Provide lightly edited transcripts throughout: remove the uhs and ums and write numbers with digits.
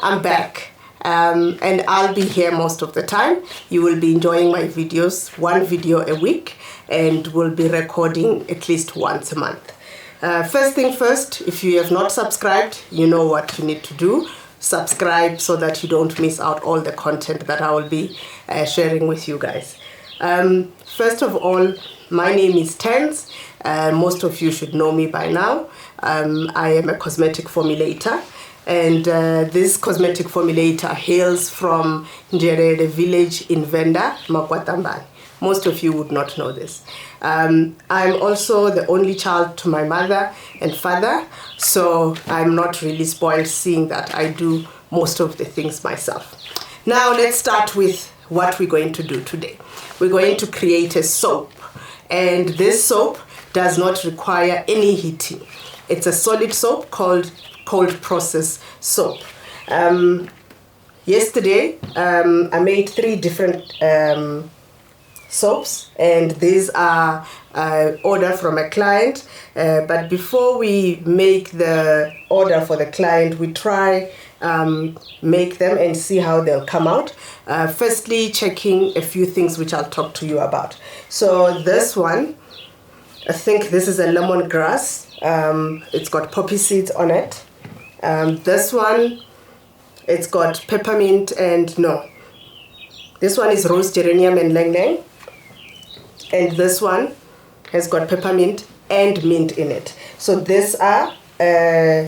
I'm back. And I'll be here most of the time. You will be enjoying my videos, one video a week, and we'll be recording at least once a month. First thing first, if you have not subscribed, you know what you need to do. Subscribe so that you don't miss out all the content that I will be sharing with you guys. First of all, my name is Tens. Most of you should know me by now. I am a cosmetic formulator, and this cosmetic formulator hails from Njerere village in Venda, Makwatambani. Most of you would not know this. I'm also the only child to my mother and father, so I'm not really spoiled seeing that I do most of the things myself. Now let's start with what we're going to do today. We're going to create a soap, and this soap does not require any heating. It's a solid soap called cold process soap. Yesterday, I made 3 different soaps, and these are order from a client. But before we make the order for the client, we try make them and see how they'll come out. Firstly, checking a few things which I'll talk to you about. So this one, I think this is a lemongrass. It's got poppy seeds on it. This one, it's got peppermint and this one is rose geranium and lang lang. And this one has got peppermint and mint in it. So these are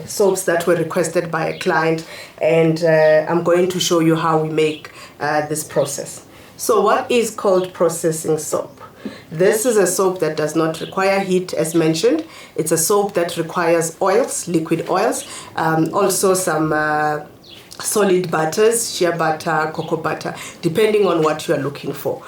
soaps that were requested by a client, and I'm going to show you how we make this process. So what is cold processing soap? This is a soap that does not require heat, as mentioned. It's a soap that requires oils, liquid oils, also some solid butters, shea butter, cocoa butter, depending on what you are looking for.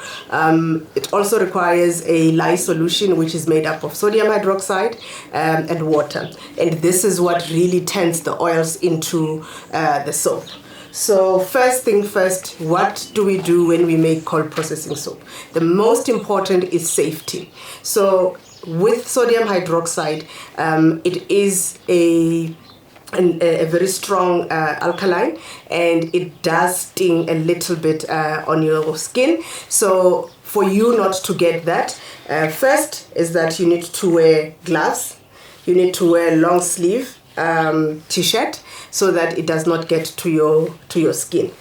It also requires a lye solution, which is made up of sodium hydroxide and water. And this is what really turns the oils into the soap. So first thing first, what do we do when we make cold processing soap? The most important is safety. So with sodium hydroxide, it is a very strong alkaline, and it does sting a little bit on your skin. So for you not to get that, first is that you need to wear gloves, you need to wear long sleeve t-shirt so that it does not get to your skin.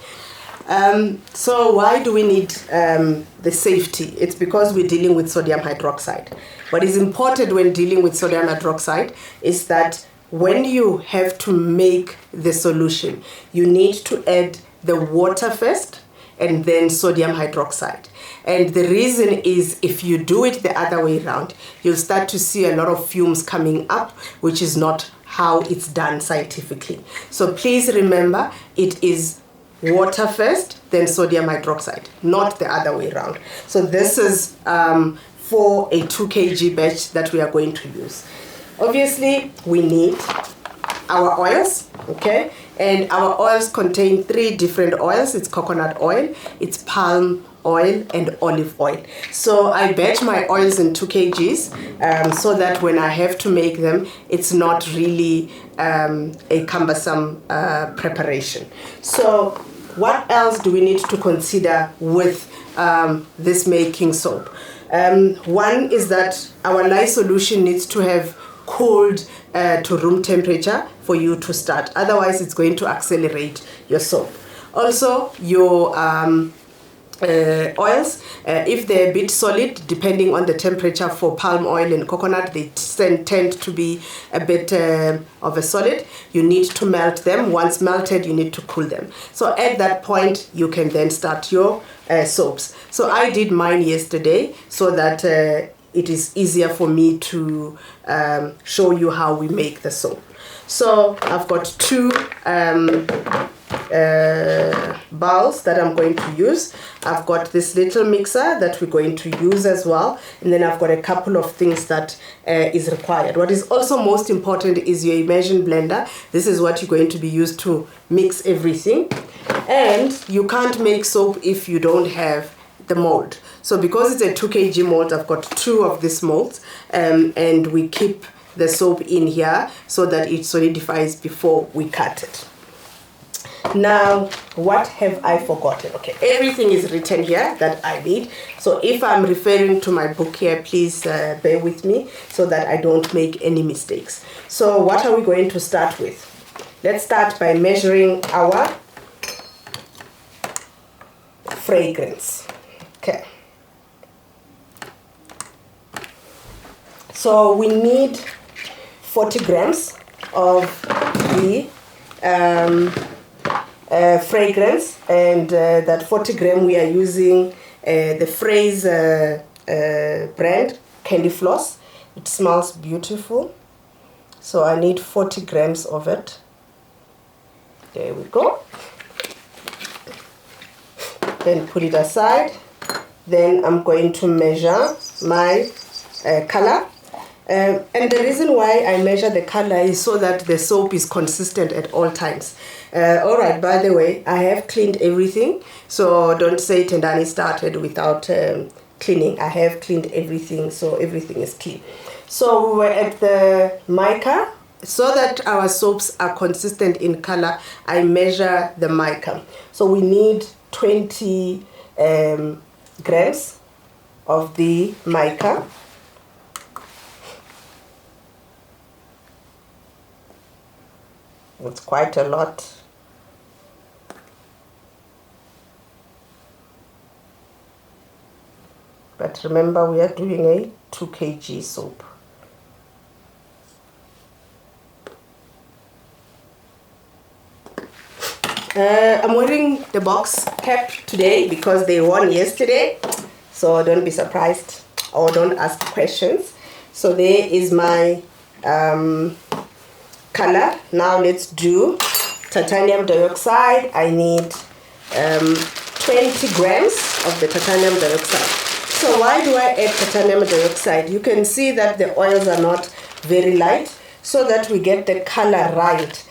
So why do we need the safety? It's because we're dealing with sodium hydroxide. What is important when dealing with sodium hydroxide is that when you have to make the solution, you need to add the water first and then sodium hydroxide. And the reason is, if you do it the other way around, you'll start to see a lot of fumes coming up, which is not how it's done scientifically. So please remember, it is water first, then sodium hydroxide, not the other way around. So this is for a 2 kg batch that we are going to use. Obviously, we need our oils, okay? And our oils contain 3 different oils. It's coconut oil, it's palm oil, and olive oil. So I batch my oils in 2 kgs so that when I have to make them, it's not really a cumbersome preparation. So what else do we need to consider with this making soap? One is that our lye solution needs to have cooled to room temperature for you to start. Otherwise, it's going to accelerate your soap. Also, your oils, if they're a bit solid, depending on the temperature for palm oil and coconut, they tend to be a bit of a solid. You need to melt them. Once melted, you need to cool them. So at that point, you can then start your soaps. So I did mine yesterday so that it is easier for me to show you how we make the soap. So I've got 2 bowls that I'm going to use. I've got this little mixer that we're going to use as well, and then I've got a couple of things that is required. What is also most important is your immersion blender. This is what you're going to be used to mix everything, and you can't make soap if you don't have the mold. So because it's a 2 kg mold, I've got 2 of these molds, and we keep the soap in here so that it solidifies before we cut it. Now, what have I forgotten? Okay, everything is written here that I need. So if I'm referring to my book here, please bear with me so that I don't make any mistakes. So what are we going to start with? Let's start by measuring our fragrance. Okay. So we need 40 grams of the fragrance, and that 40 gram we are using the Phrase brand candy floss. It smells beautiful, so I need 40 grams of it. There we go. Then put it aside. Then I'm going to measure my color. And the reason why I measure the color is so that the soap is consistent at all times. All right, by the way, I have cleaned everything. So don't say Tendani started without cleaning. I have cleaned everything, so everything is clean. So we were at the mica. So that our soaps are consistent in color, I measure the mica. So we need 20 grams of the mica. It's quite a lot. But remember, we are doing a 2 kg soap. I'm wearing the box cap today because they won yesterday. So don't be surprised or don't ask questions. So there is my color. Now let's do titanium dioxide. I need 20 grams of the titanium dioxide. So why do I add titanium dioxide? You can see that the oils are not very light, so that we get the color right.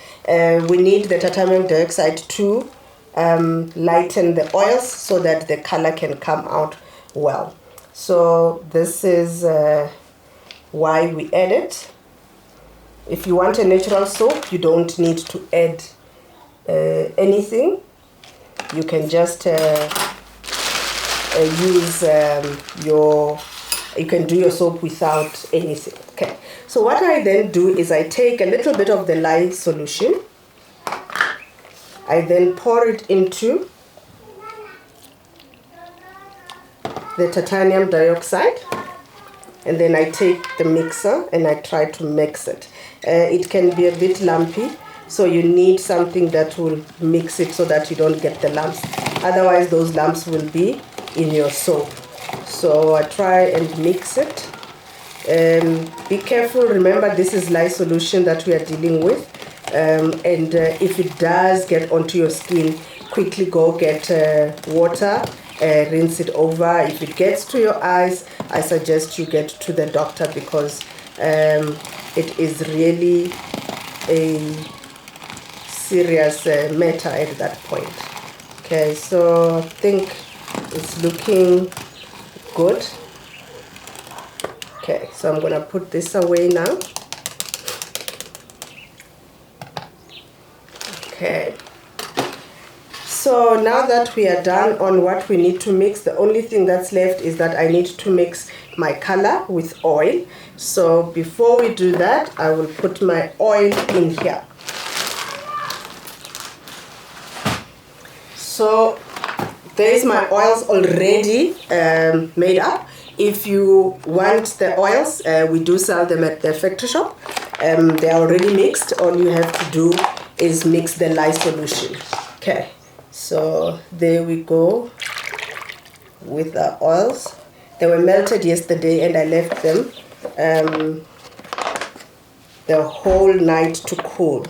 We need the titanium dioxide to lighten the oils so that the color can come out well. So this is why we add it. If you want a natural soap, you don't need to add anything. You can just you can do your soap without anything. Okay. So what I then do is I take a little bit of the lye solution. I then pour it into the titanium dioxide, and then I take the mixer and I try to mix it. It can be a bit lumpy, so you need something that will mix it so that you don't get the lumps. Otherwise, those lumps will be in your soap. So I try and mix it. Be careful. Remember, this is lye solution that we are dealing with. And if it does get onto your skin, quickly go get water, rinse it over. If it gets to your eyes, I suggest you get to the doctor, because it is really a serious matter at that point. Okay, so I think it's looking good. Okay, so I'm gonna put this away now. Okay, so now that we are done on what we need to mix, the only thing that's left is that I need to mix my color with oil. So before we do that, I will put my oil in here. So there is my oils already made up. If you want the oils, we do sell them at the factory shop. They are already mixed. All you have to do is mix the lye solution. Okay, so there we go with the oils. They were melted yesterday and I left them the whole night to cool,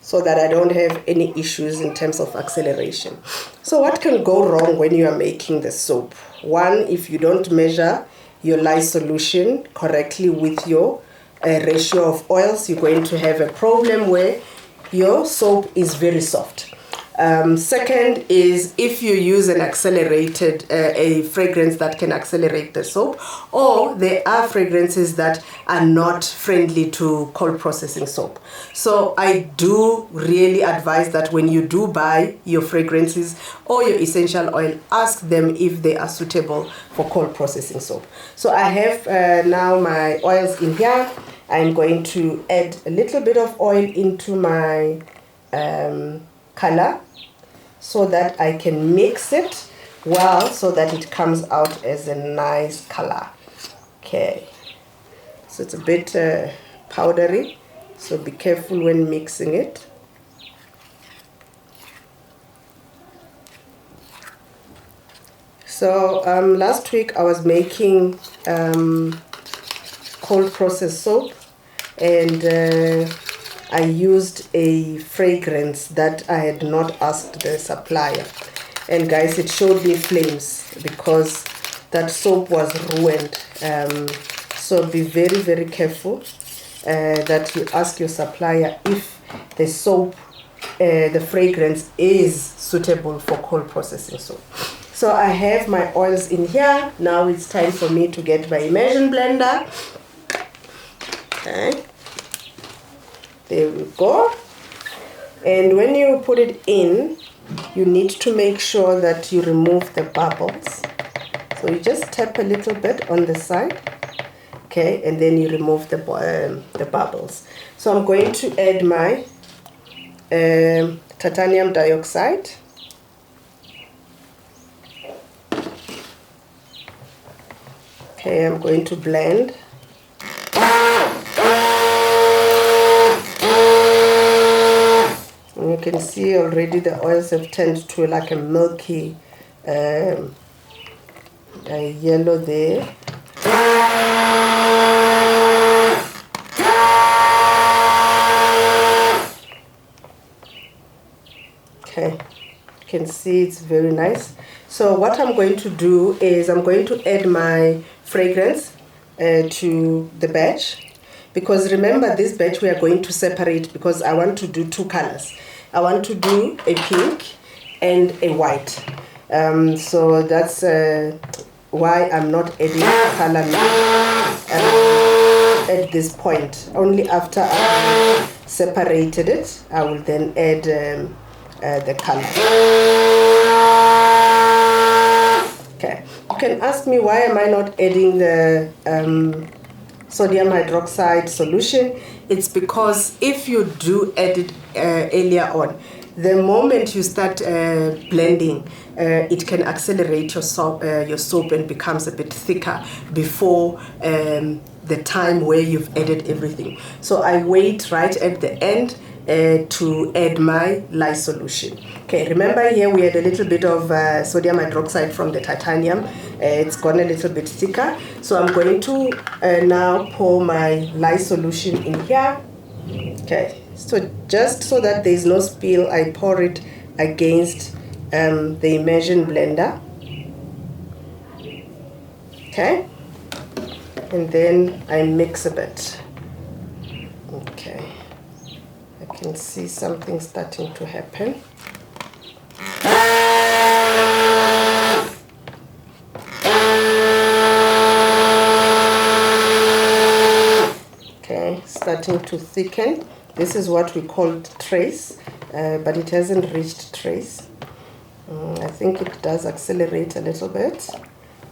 so that I don't have any issues in terms of acceleration. So what can go wrong when you are making the soap? One, if you don't measure your lye solution correctly with your ratio of oils, you're going to have a problem where your soap is very soft. Second is if you use an accelerated, a fragrance that can accelerate the soap, or there are fragrances that are not friendly to cold processing soap. So I do really advise that when you do buy your fragrances or your essential oil, ask them if they are suitable for cold processing soap. So I have now my oils in here. I'm going to add a little bit of oil into my color so that I can mix it well so that it comes out as a nice color. Okay, so it's a bit powdery, so be careful when mixing it. So last week I was making cold processed soap, and I used a fragrance that I had not asked the supplier, and guys, it showed me flames because that soap was ruined. So be very, very careful that you ask your supplier if the soap, the fragrance is suitable for cold processing soap. So I have my oils in here. Now it's time for me to get my immersion blender. Okay. There we go. And when you put it in, you need to make sure that you remove the bubbles. So you just tap a little bit on the side, okay, and then you remove the bubbles. So I'm going to add my titanium dioxide. Okay, I'm going to blend. You can see already the oils have turned to like a milky yellow there. Okay, you can see it's very nice. So what I'm going to do is I'm going to add my fragrance to the batch, because remember this batch we are going to separate because I want to do two colors. I want to do a pink and a white. So that's why I'm not adding color now at this point. Only after I separated it, I will then add the color. Okay, you can ask me why am I not adding the sodium hydroxide solution. It's because if you do add it earlier on, the moment you start blending, it can accelerate your soap and becomes a bit thicker before the time where you've added everything. So I wait right at the end to add my lye solution. Okay, remember here we had a little bit of sodium hydroxide from the titanium. It's gone a little bit thicker. So I'm going to now pour my lye solution in here. Okay, so just so that there's no spill, I pour it against the immersion blender. Okay, and then I mix a bit. Okay, I can see something starting to happen. Okay, starting to thicken. This is what we called trace, but it hasn't reached trace. I think it does accelerate a little bit,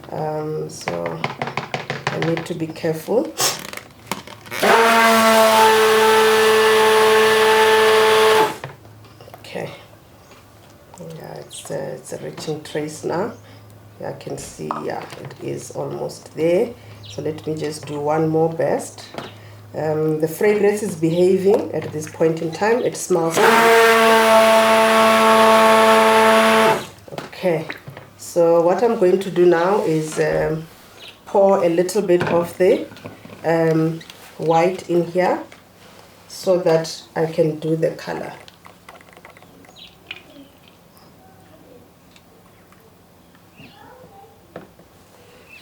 so I need to be careful. Okay, yeah, it's a reaching trace now. I can see, yeah, it is almost there. So let me just do one more burst. The fragrance is behaving at this point in time. It smells. Okay, so what I'm going to do now is pour a little bit of the white in here so that I can do the color.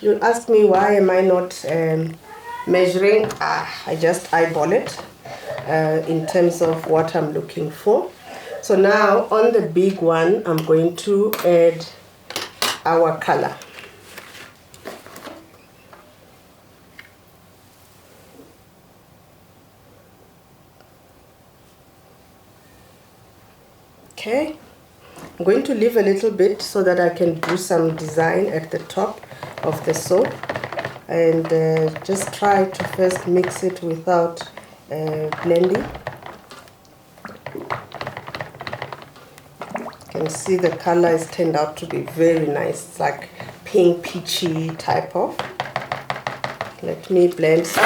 You'll ask me why am I not measuring. I just eyeball it in terms of what I'm looking for. So now on the big one, I'm going to add our color. Okay, I'm going to leave a little bit so that I can do some design at the top of the soap, and just try to first mix it without blending. You can see the color has turned out to be very nice. It's like pink peachy type of. Let me blend some.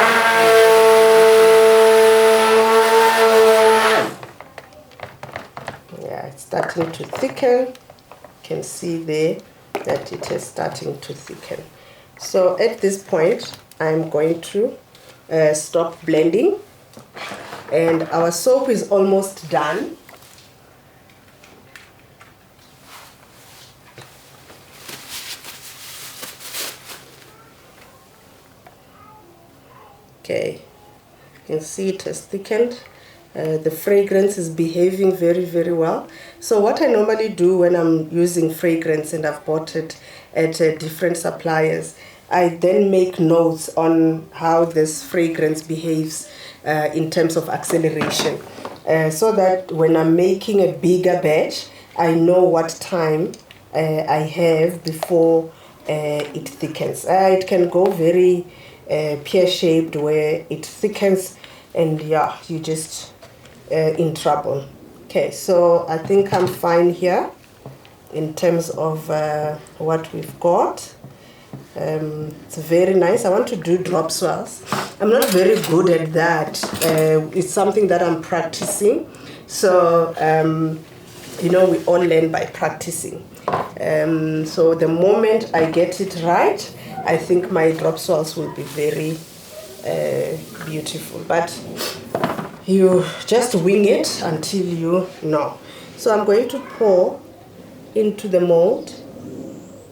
Yeah, it's starting to thicken. You can see there that it is starting to thicken. So at this point, I'm going to stop blending, and our soap is almost done. Okay, you can see it has thickened. The fragrance is behaving very, very well. So what I normally do when I'm using fragrance and I've bought it at different suppliers, I then make notes on how this fragrance behaves in terms of acceleration, so that when I'm making a bigger batch, I know what time I have before it thickens. It can go very pear-shaped where it thickens, and yeah, you just in trouble. Okay, so I think I'm fine here in terms of what we've got. It's very nice. I want to do drop swirls. I'm not very good at that. It's something that I'm practicing. So you know, we all learn by practicing. So the moment I get it right, I think my drop swirls will be very beautiful. But you just wing it until you know. So I'm going to pour into the mold.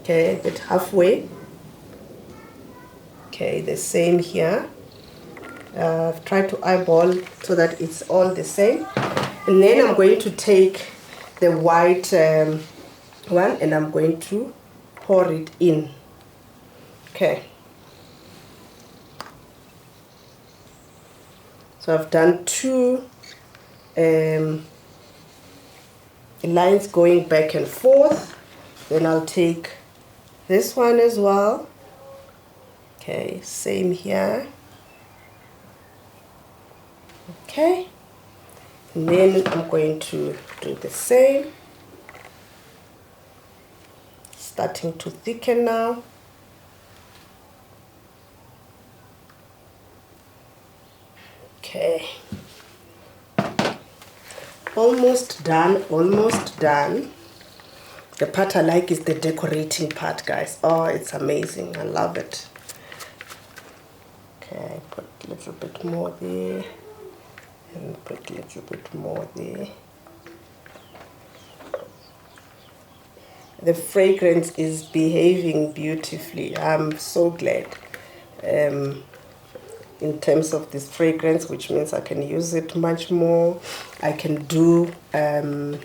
Okay, but halfway. Okay, the same here. I've tried to eyeball so that it's all the same. And then I'm going to take the white one and I'm going to pour it in. Okay. So I've done two lines going back and forth. Then I'll take this one as well. Okay, same here. Okay. And then I'm going to do the same. Starting to thicken now. Okay, almost done, almost done. The part I like is the decorating part, guys. Oh, it's amazing. I love it. Okay, put a little bit more there and put a little bit more there. The fragrance is behaving beautifully. I'm so glad. In terms of this fragrance, which means I can use it much more. I can do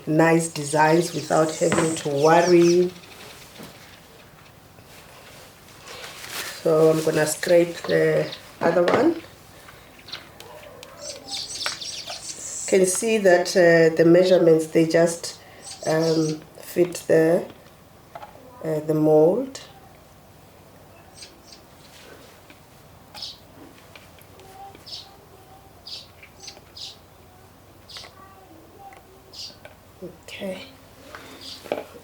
nice designs without having to worry. So I'm gonna scrape the other one. You can see that the measurements, they just fit the mold. Okay,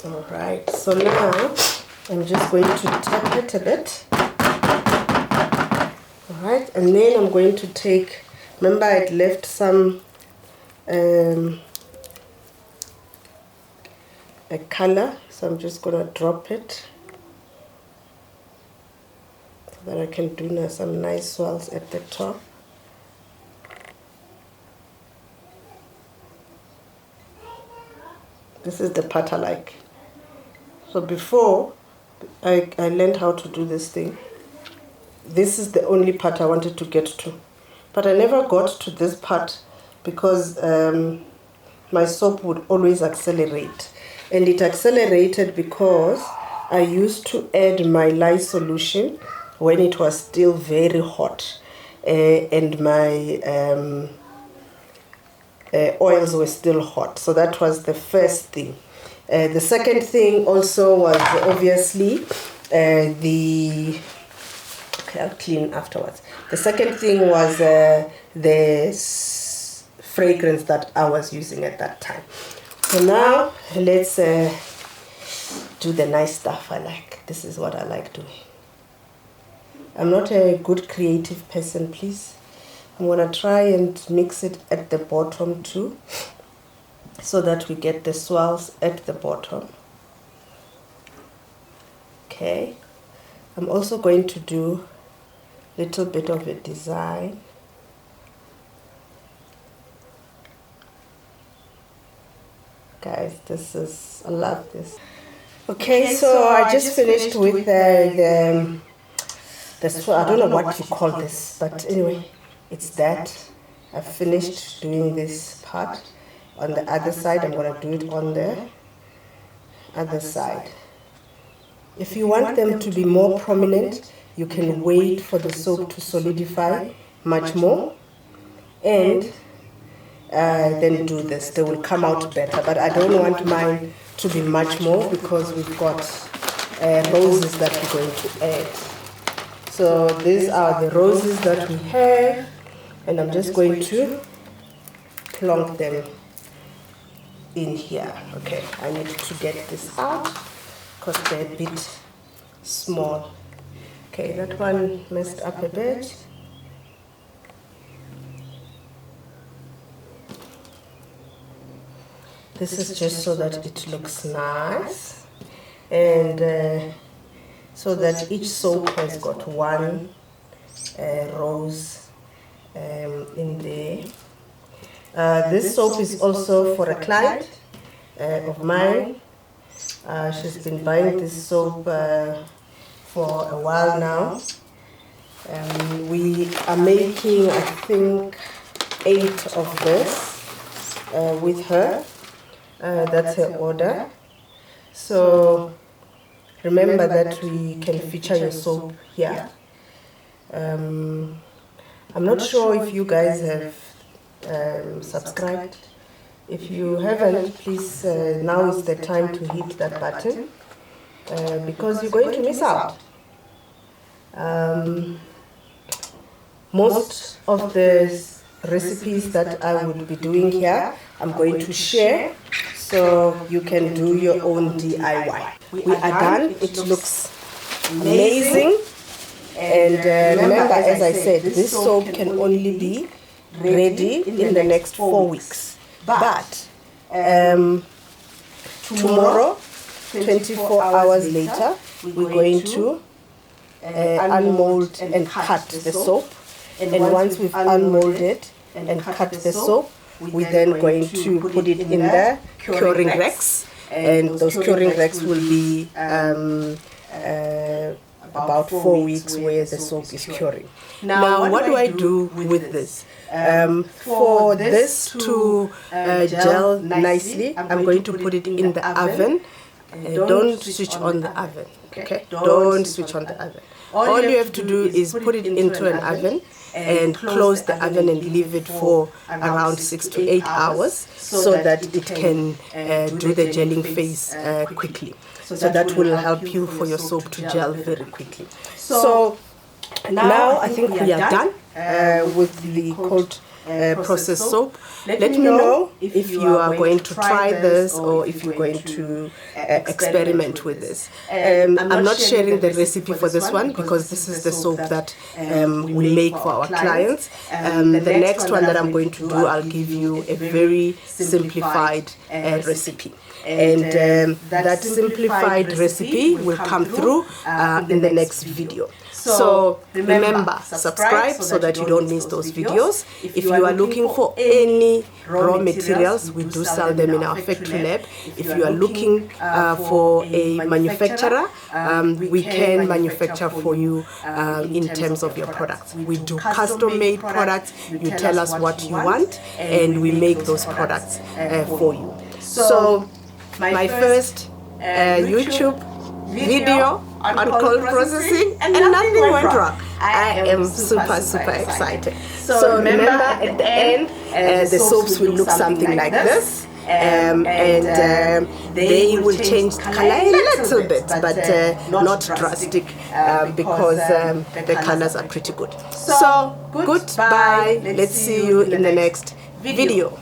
all right, so now I'm just going to tap it a bit. All right, and then I'm going to take, remember I'd left some a color, so I'm just going to drop it so that I can do now some nice swirls at the top. This is the part I like. So before I learned how to do this thing, this is the only part I wanted to get to. But I never got to this part because my soap would always accelerate. And it accelerated because I used to add my lye solution when it was still very hot, and my oils were still hot. So that was the first thing. The second thing also was obviously okay, I'll clean afterwards. The second thing was the fragrance that I was using at that time. So now let's do the nice stuff I like. This is what I like doing. I'm not a good creative person, please. I'm gonna try and mix it at the bottom too, so that we get the swirls at the bottom. Okay. I'm also going to do a little bit of a design. Guys, I love this. Okay, so I just finished with the I don't know what you call this, but anyway, it's that. I've finished doing this part. On the other side, I'm going to do it on the other side. If you want them to be more prominent, you can wait for the soap to solidify much more, and then do this. They will come out better, but I don't want mine to be much more because we've got roses that we're going to add. So these are the roses that we have, and I'm just going to plonk them in here. Okay, I need to get this out because they're a bit small. Okay, that one messed up a bit. This is just so that it looks nice, and so that each soap has got one rose in there. This soap is also for a client of mine. She's been buying this soap for a while now. We are making, I think, 8 of this with her. That's her order. So remember that we can feature your soap here. I'm not sure if you guys have subscribed. If you haven't, please, now is the time to hit that button because you're going to miss out. Most of the recipes that I would be doing here, I'm going to share, so you can do your own DIY. We are done. It looks amazing. And remember, as I said, this soap can only be ready in the next 4 weeks. But tomorrow, 24 hours later, we're going to unmold and cut the soap. And once we've unmolded and cut the soap, we're then going to put it in the curing racks. And those curing racks will be about 4 weeks where the soap is curing. Now, what do I do with this? For this to gel nicely, I'm going to put it in the oven. Don't switch on the oven. Okay? Don't switch on the oven. All you have to do is put it into an oven and close the oven and leave it for around 6 to 8 hours so that it can do the gelling phase quickly. So that will help you for your soap to gel very quickly. So now I think we are done with the cold processed soap. Let me know if you are going to try this or if you're going to experiment with this. I'm not sharing the recipe for this one because this is the soap that we make for our clients. The next one that I'm going to do, I'll give you a very simplified recipe. And that simplified recipe will come through in the next video. So remember, subscribe so that you don't miss those videos. If you are looking for any raw materials, we do sell them in our factory lab. If you are looking for a manufacturer, we can manufacture for you in terms of your products. We do custom-made products. You tell us what you want, and we make those products for you. So my first YouTube video on cold processing, and nothing went wrong. I am super excited. So remember, at the end, the soaps will look something like this. And they will change color a little bit, but not drastic, because the colors are pretty good. So goodbye. Let's see you in the next video.